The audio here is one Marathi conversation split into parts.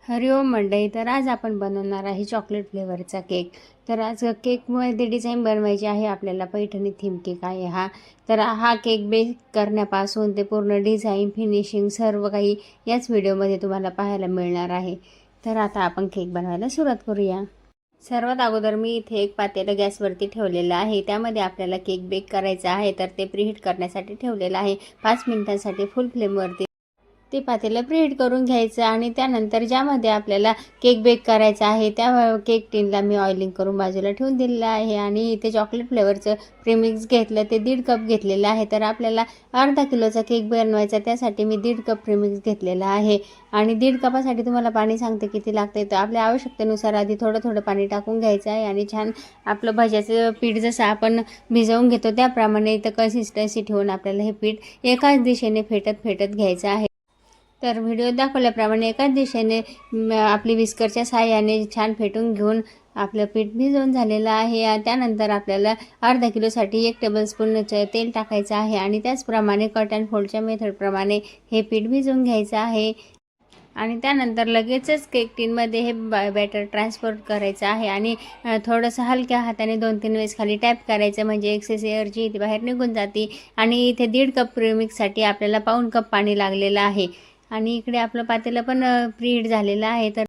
हरिओम मंडळी, तर आज आपण बनवणार आहे चॉकलेट फ्लेवरचा केक. तर आज केकमध्ये डिझाईन बनवायची आहे आपल्याला. पैठणी थीम केक आहे हा. तर हा केक बेक करण्यापासून ते पूर्ण डिझाईन फिनिशिंग सर्व काही याच व्हिडिओमध्ये तुम्हाला पाहायला मिळणार आहे. तर आता आपण केक बनवायला सुरुवात करूया. सर्वात अगोदर मी इथे एक पातेलं गॅसवरती ठेवलेलं आहे. त्यामध्ये आपल्याला केक बेक करायचा आहे. तर ते प्रीहीट करण्यासाठी ठेवलेलं आहे 5 मिनिटांसाठी फुल फ्लेमवरती. ते पातेलं प्रीहीट करून घ्यायचं आणि त्यानंतर ज्यामध्ये आपल्याला केक बेक करायचा आहे त्या केक टिनला मी ऑइलिंग करून बाजूला ठेवून दिलेलं आहे. आणि इथे चॉकलेट फ्लेवरचं प्रेमिक्स घेतलं, ते 1.5 कप घेतलेलं आहे. तर आपल्याला अर्धा किलोचा केक बनवायचा, त्यासाठी मी 1.5 कप प्रेमिक्स घेतलेला आहे. आणि 1.5 कपासाठी तुम्हाला पाणी सांगते किती लागते. तर आपल्या आवश्यकतेनुसार आधी थोडं थोडं पाणी टाकून घ्यायचं आहे. आणि छान आपलं भज्याचं पीठ जसं आपण भिजवून घेतो त्याप्रमाणे इथं कन्सिस्टन्सी ठेवून आपल्याला हे पीठ एकाच दिशेने फेटत फेटत घ्यायचं आहे. तर व्हिडिओ दाखवल्याप्रमाणे एकाच दिशेने आपली विस्करच्या साहाय्याने छान फेटून घेऊन आपलं पीठ भिजवून झालेलं आहे. त्यानंतर आपल्याला अर्धा किलोसाठी 1 टेबलस्पून तेल टाकायचं आहे. आणि त्याचप्रमाणे कट अँड फोल्डच्या मेथडप्रमाणे हे पीठ भिजवून घ्यायचं आहे. आणि त्यानंतर लगेचच केक टिनमध्ये हे बॅटर ट्रान्सफर करायचं आहे. आणि थोडंसं हलक्या हाताने 2-3 वेळेस खाली टॅप करायचं, म्हणजे एक्सेस एअर जी ती बाहेर निघून जाते. आणि इथे 1.5 कप प्रीमिक्ससाठी आपल्याला 1/4 कप पाणी लागलेलं आहे. आणि इकडे आपलं पातेलं पण प्रीहीट झालेलं आहे. तर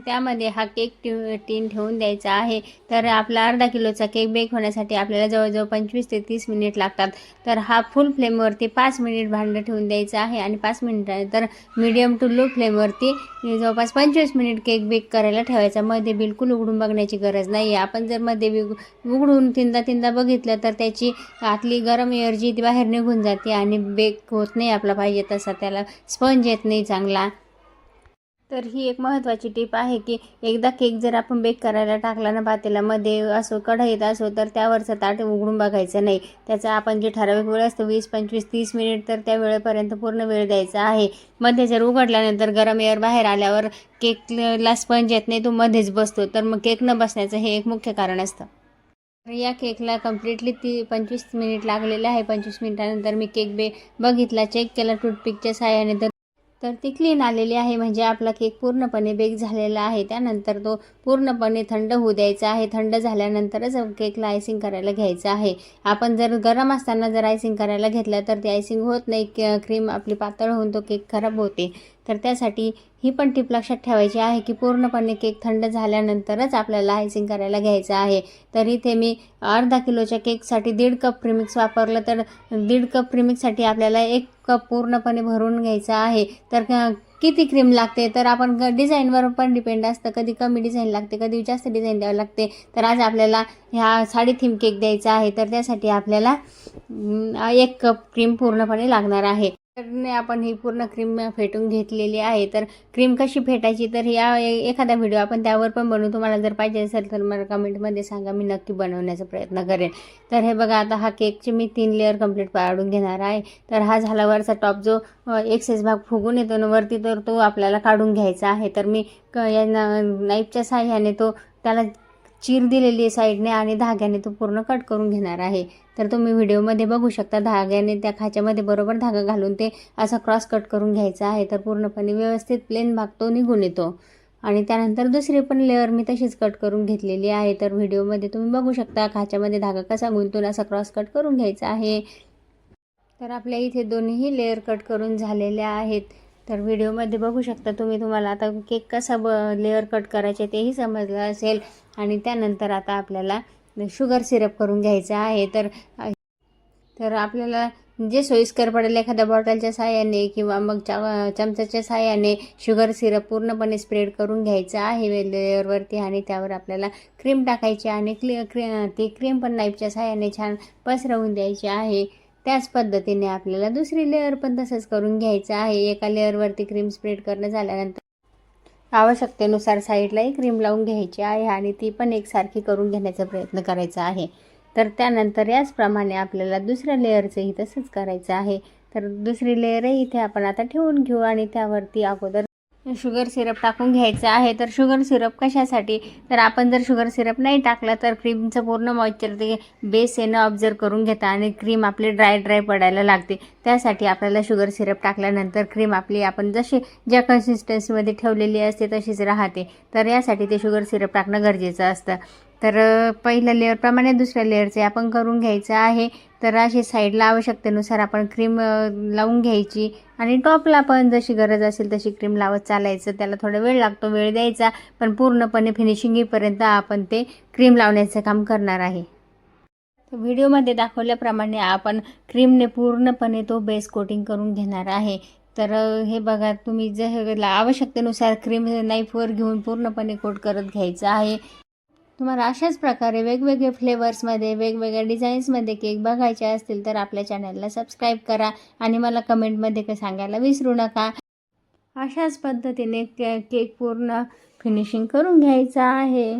त्यामध्ये हा केक टीन ठेवून द्यायचा आहे. तर आपला अर्धा किलोचा केक बेक होण्यासाठी आपल्याला जवळजवळ 25 ते 30 मिनिट लागतात. तर हा फुल फ्लेमवरती 5 मिनिट भांडं ठेवून द्यायचं आहे. आणि 5 मिनिटानंतर मीडियम टू लो फ्लेमवरती जवळपास 25 मिनिट केक बेक करायला ठेवायचा. मध्ये बिलकुल उघडून बघण्याची गरज नाही आहे. आपण जर मध्ये उघडून तीनदा बघितलं तर त्याची आतली गरम एअर जी ती बाहेर निघून जाते आणि बेक होत नाही आपला पाहिजे तसा, त्याला स्पंज येत नाही चांगला. तर ही एक महत्त्वाची टिप आहे की एकदा केक जर आपण बेक करायला टाकला ना, पातेल्यामध्ये असो कढईत असो, तर त्यावरचं ताट उघडून बघायचं नाही. त्याचा आपण जे ठराविक वेळ असतो 20, 25, 30 मिनिट, तर त्या वेळेपर्यंत पूर्ण वेळ द्यायचा आहे. मध्ये जर उघडल्यानंतर गरम एअर बाहेर आल्यावर केकला स्पंज येत नाही, तो मध्येच बसतो. तर मग केक न बसण्याचं हे एक मुख्य कारण असतं. तर या केकला कम्प्लिटली 25 मिनिट लागलेले आहे. 25 मिनिटानंतर मी केक बघितला, चेक केला टूथपिकच्या साहाय्याने. तर ती क्लीन आलेली आहे, म्हणजे आपला केक पूर्णपणे बेक झालेला आहे. त्यानंतर तो पूर्णपणे थंड होऊ द्यायचा आहे. थंड झाल्यानंतरच केकला आयसिंग करायला घ्यायचं आहे. आपण जर गरम असताना जर आयसिंग करायला घेतलं तर ते आयसिंग होत नाही, क्रीम आपली पातळ होऊन तो केक खराब होते. तर त्यासाठी ही पण टिप लक्षात ठेवायची आहे की पूर्णपणे केक थंड झाल्यानंतरच आपल्याला आयसिंग करायला घ्यायचं आहे. तर इथे मी अर्धा किलोच्या केकसाठी 1.5 कप प्रीमिक्स वापरलं. तर 1.5 कप प्रीमिक्ससाठी आपल्याला 1 कप पूर्णपणे भरून घ्यायचा आहे. तर किती क्रीम लागते तर आपण डिझाईनवर पण डिपेंड असतं. कधी कमी डिझाईन लागते, कधी जास्त डिझाईन द्यावं लागते. तर आज आपल्याला ह्या साडी थीम केक द्यायचा आहे, तर त्यासाठी आपल्याला 1 कप क्रीम पूर्णपणे लागणार आहे. तर आपण ही पूर्ण क्रीम फेटून घेतलेली आहे. तर क्रीम कशी फेटायची तर या एखादा व्हिडिओ आपण त्यावर पण बनवू. तुम्हाला जर पाहिजे असेल तर मला कमेंटमध्ये सांगा, मी नक्की बनवण्याचा प्रयत्न करेन. तर हे बघा, आता हा केकची मी 3 लेअर कंप्लीट पाडून घेणार आहे. तर हा झाला वरचा टॉप, जो एक्सेस भाग फुगून येतो ना वरती, तर तो आपल्याला काढून घ्यायचा आहे. तर मी या नाईफच्या साह्याने तो त्याला चीर दिलेली आहे साईडने, आणि धाग्याने तो पूर्ण कट करून घेणार आहे. तर तुम्ही व्हिडिओमध्ये बघू शकता, धाग्याने त्या खाच्यामध्ये बरोबर धागा घालून ते असं क्रॉस कट करून घ्यायचं आहे. तर पूर्णपणे व्यवस्थित प्लेन भाग तो निघून येतो. आणि त्यानंतर दुसरी पण लेअर मी तशीच कट करून घेतलेली आहे. तर व्हिडिओमध्ये तुम्ही बघू शकता खाच्यामध्ये धागा कसा गुंतून असा क्रॉस कट करून घ्यायचा आहे. तर आपल्या इथे दोन्हीही लेअर कट करून झालेल्या आहेत. तर व्हिडिओमध्ये बघू शकता तुम्ही, तुम्हाला आता केक कसा लेअर कट करायचे तेही समजलं असेल. आणि त्यानंतर आता आपल्याला शुगर सिरप करून घ्यायचं आहे. तर आपल्याला जे सोयीस्कर पडेल, एखाद्या बॉटलच्या साहाय्याने किंवा मग चमच्याच्या साहाय्याने शुगर सिरप पूर्णपणे स्प्रेड करून घ्यायचं आहे लेअरवरती. आणि त्यावर आपल्याला क्रीम टाकायची आणि ती क्रीम पण नाईफच्या साहाय्याने छान पसरवून द्यायची आहे. त्याच पद्धतीने आपल्याला दुसरी लेअर पण तसंच करून घ्यायचं आहे. एका लेअरवरती क्रीम स्प्रेड करणं झाल्यानंतर आवश्यकतेनुसार साईडलाही क्रीम लावून घ्यायची आहे आणि ती पण एकसारखी करून घेण्याचा प्रयत्न करायचा आहे. तर त्यानंतर याचप्रमाणे आपल्याला दुसऱ्या लेअरचंही तसंच करायचं आहे. तर दुसरी लेअरही इथे आपण आता ठेवून घेऊ आणि त्यावरती अगोदर शुगर सिरप टाकून घ्यायचं आहे. तर शुगर सिरप कशासाठी, तर आपण जर शुगर सिरप नाही टाकला तर क्रीमचं पूर्ण मॉइश्चर ते बेस येणं ऑब्झर्व करून घेतं आणि क्रीम आपली ड्राय पडायला लागते. त्यासाठी आपल्याला शुगर सिरप टाकल्यानंतर क्रीम आपली आपण जशी ज्या कन्सिस्टन्सीमध्ये ठेवलेली असते तशीच राहते. तर यासाठी ते शुगर सिरप टाकणं गरजेचं असतं. तर पहिल्या लेअरप्रमाणे दुसऱ्या लेअरचे आपण करून घ्यायचं आहे. तर अशी साईडला आवश्यकतेनुसार आपण क्रीम लावून घ्यायची आणि टॉपला पण जशी गरज असेल तशी क्रीम लावत चालायचं. त्याला थोडा वेळ लागतो, वेळ द्यायचा, पण पूर्णपणे फिनिशिंग येईपर्यंत आपण ते क्रीम लावण्याचं काम करणार आहे. तर व्हिडिओमध्ये दाखवल्याप्रमाणे आपण क्रीमने पूर्णपणे तो बेस कोटिंग करून घेणार आहे. तर हे बघा, तुम्ही जर आवश्यकतेनुसार क्रीम नाईफवर घेऊन पूर्णपणे कोट करत घ्यायचं आहे. तुम्हाला अशाच प्रकारे वेगवेगळे फ्लेवर्समध्ये वेगवेगळ्या डिझाईन्समध्ये केक बघायचे असतील तर आपल्या चॅनलला सबस्क्राईब करा आणि मला कमेंटमध्ये सांगायला विसरू नका. अशाच पद्धतीने केक पूर्ण फिनिशिंग करून घ्यायचा आहे.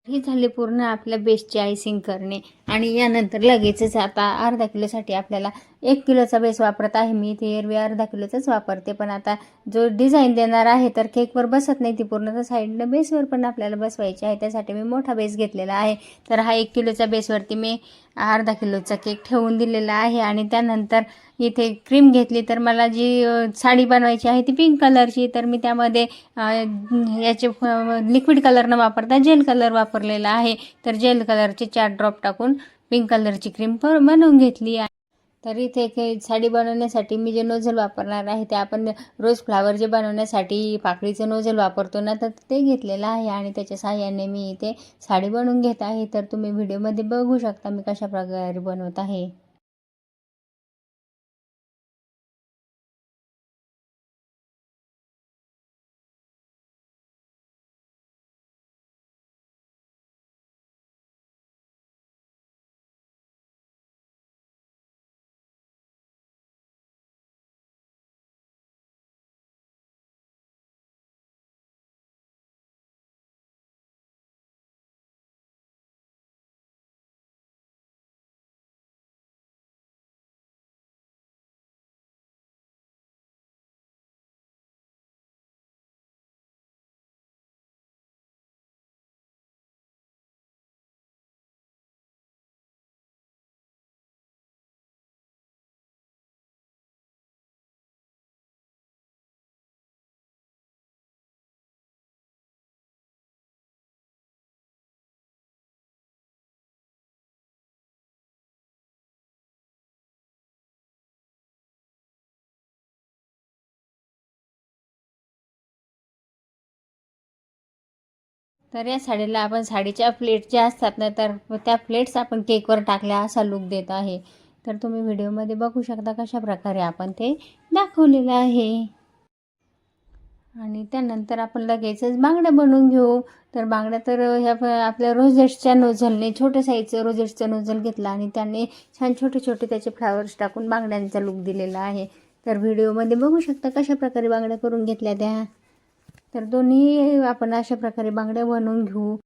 ही झाली पूर्ण आपल्या बेसची आयसिंग करणे आणि यानंतर लगेचच आता अर्धा किलोसाठी आपल्याला 1 किलोचा बेस वापरत आहे मी. ते एरवी अर्धा किलोचाच वापरते, पण आता जो डिझाईन देणार आहे तर केकवर बसत नाही ती पूर्ण, तर साईडनं बेसवर पण आपल्याला बसवायची आहे. त्यासाठी मी मोठा बेस घेतलेला आहे. तर हा 1 किलोच्या बेसवरती मी अर्धा किलोचा केक ठेवून दिलेला आहे आणि त्यानंतर इथे क्रीम घेतली. तर मला जी साडी बनवायची आहे ती पिंक कलरची, तर मी त्यामध्ये याचे लिक्विड कलर न वापरता जेल कलर वापरलेला आहे. तर जेल कलरचे 4 ड्रॉप टाकून पिंक कलरची क्रीम बनवून घेतली. तर इथे साडी बनवण्यासाठी मी जे नोझल वापरणार आहे ते आपण रोज फ्लावर जे बनवण्यासाठी पाकळीचं नोझल वापरतो ना, तर ते घेतलेलं आहे आणि त्याच्या साहाय्याने मी इथे साडी बनवून घेत आहे. तर तुम्ही व्हिडिओमध्ये बघू शकता मी कशा प्रकारे बनवत आहे. तर या साडीला आपण साडीच्या प्लेट ज्या असतात ना, तर त्या प्लेट्स आपण केकवर टाकल्या असा लुक देत आहे. तर तुम्ही व्हिडिओमध्ये बघू शकता कशा प्रकारे आपण ते दाखवलेलं आहे. आणि त्यानंतर आपण लगेचच बांगड्या बनवून घेऊ. तर बांगड्या तर ह्या आपल्या रोजेट्सच्या नोझलने छोट्या साईजचं रोजेट्सचं नोझल घेतला आणि त्याने छान छोटे छोटे त्याचे फ्लावर्स टाकून बांगड्यांचा लुक दिलेला आहे. तर व्हिडिओमध्ये बघू शकता कशा प्रकारे बांगड्या करून घेतल्या त्या. तर दोन्ही आपण अशा प्रकारे बांगड्या बनवून घेऊ.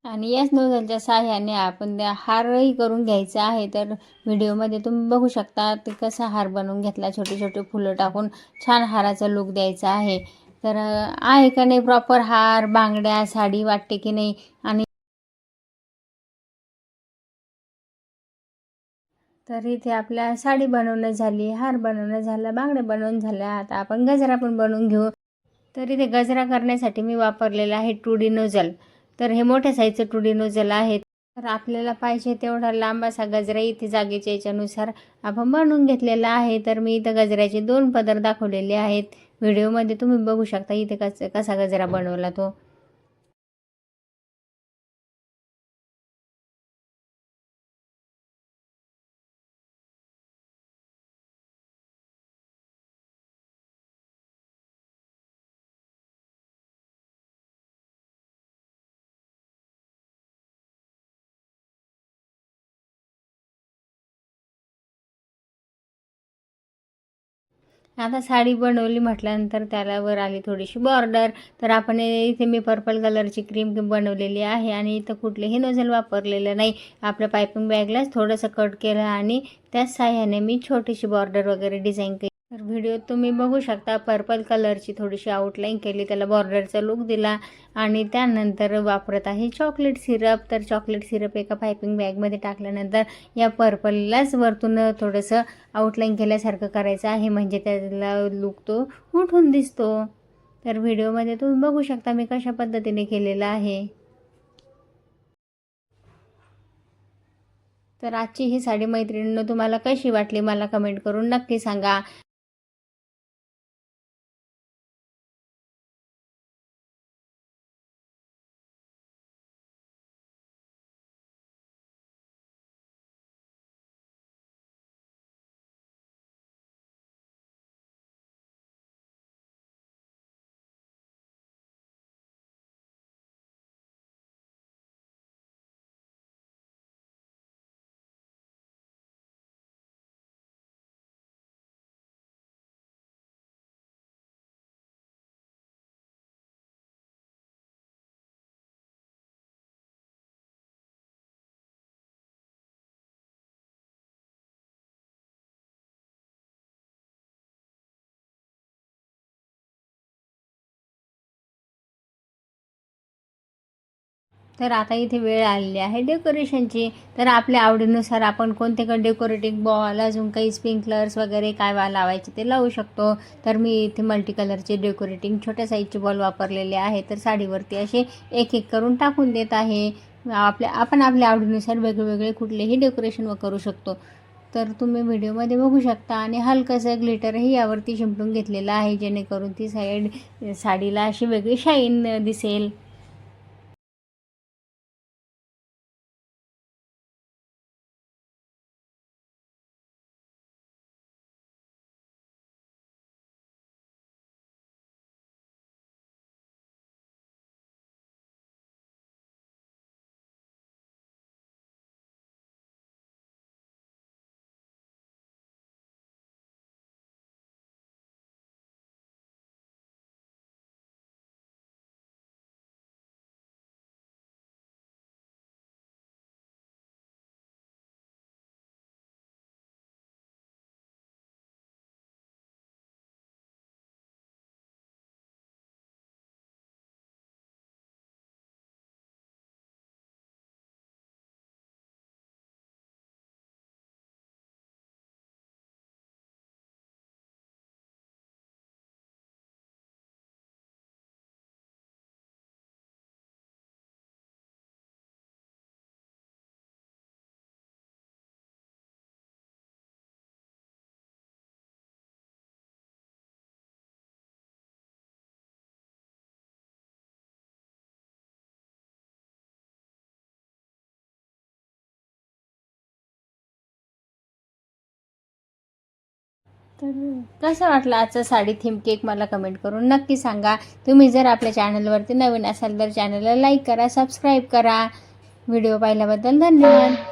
आणि याच नोझलच्या साहाय्याने आपण त्या हारही करून घ्यायचा आहे. तर व्हिडिओमध्ये तुम्ही बघू शकता ते कसा हार बनवून घेतला, छोटे छोटे फुलं टाकून छान हाराचा लुक द्यायचा आहे. तर आहे का नाही प्रॉपर हार, बांगड्या, साडी वाटते की नाही. आणि तर इथे आपल्या साडी बनवणं झाली, हार बनवणं झालं, बांगड्या बनवून झाल्या. आता आपण गजरा पण बनवून घेऊ. तर इथे गजरा करण्यासाठी मी वापरलेला आहे 2D नोझल. तर हे मोठ्या साईजचं 2D नोझल आहे. तर आपल्याला पाहिजे तेवढा लांब असा गजरा इथे जागेच्या याच्यानुसार आपण बनवून घेतलेला आहे. तर मी इथं गजऱ्याचे 2 पदर दाखवलेले आहेत. व्हिडिओमध्ये तुम्ही बघू शकता इथे कसा गजरा बनवला तो. आता साडी बनवली म्हटल्यानंतर त्याला वर आली थोडीशी बॉर्डर. तर आपण इथे मी पर्पल कलरची क्रीम बनवलेली आहे आणि इथं कुठलेही नोझल वापरलेलं नाही. आपल्या पायपिंग बॅगलाच थोडंसं कट केलं आणि त्याच साह्याने मी छोटीशी बॉर्डर वगैरे डिझाईन केली. तर व्हिडिओ तुम्ही बघू शकता, पर्पल कलरची थोडीशी आउटलाईन केली, त्याला बॉर्डरचा लुक दिला आणि त्यानंतर वापरत आहे चॉकलेट सिरप. तर चॉकलेट सिरप एका पायपिंग बॅगमध्ये टाकल्यानंतर या पर्पललाच वरतून थोडंसं आउटलाईन केल्यासारखं करायचं आहे, म्हणजे त्याला लुक तो उठून दिसतो. तर व्हिडिओमध्ये तुम्ही बघू शकता मी कशा पद्धतीने केलेलं आहे. तर आजची ही साडी मैत्रिणींनो तुम्हाला कशी वाटली मला कमेंट करून नक्की सांगा. तर आता इथे वेळ आलेली आहे डेकोरेशनची. तर आपल्या आवडीनुसार आपण कोणते पण डेकोरेटिंग बॉल, अजून काही स्प्रिंकलर्स वगैरे काय लावायचे ते लावू शकतो. तर मी इथे मल्टी कलरचे डेकोरेटिंग छोट्या साईजचे बॉल वापरलेले आहे. तर साडीवरती असे एक एक करून टाकून देत आहे. आपण आपल्या आवडीनुसार वेगवेगळे कुठलेही डेकोरेशन करू शकतो. तर तुम्ही व्हिडिओमध्ये बघू शकता आणि हलकंसं ग्लिटरही यावरती शिंपडून घेतलेलं आहे, जेणेकरून ती साडीला अशी वेगळी शाईन दिसेल. तर कसं वाटलं आजचा साडी थीम केक मला कमेंट करून नक्की सांगा. तुम्ही जर आपल्या चॅनलवरती नवीन असाल तर चॅनलला लाईक करा, सबस्क्राईब करा. व्हिडिओ पाहिल्याबद्दल धन्यवाद.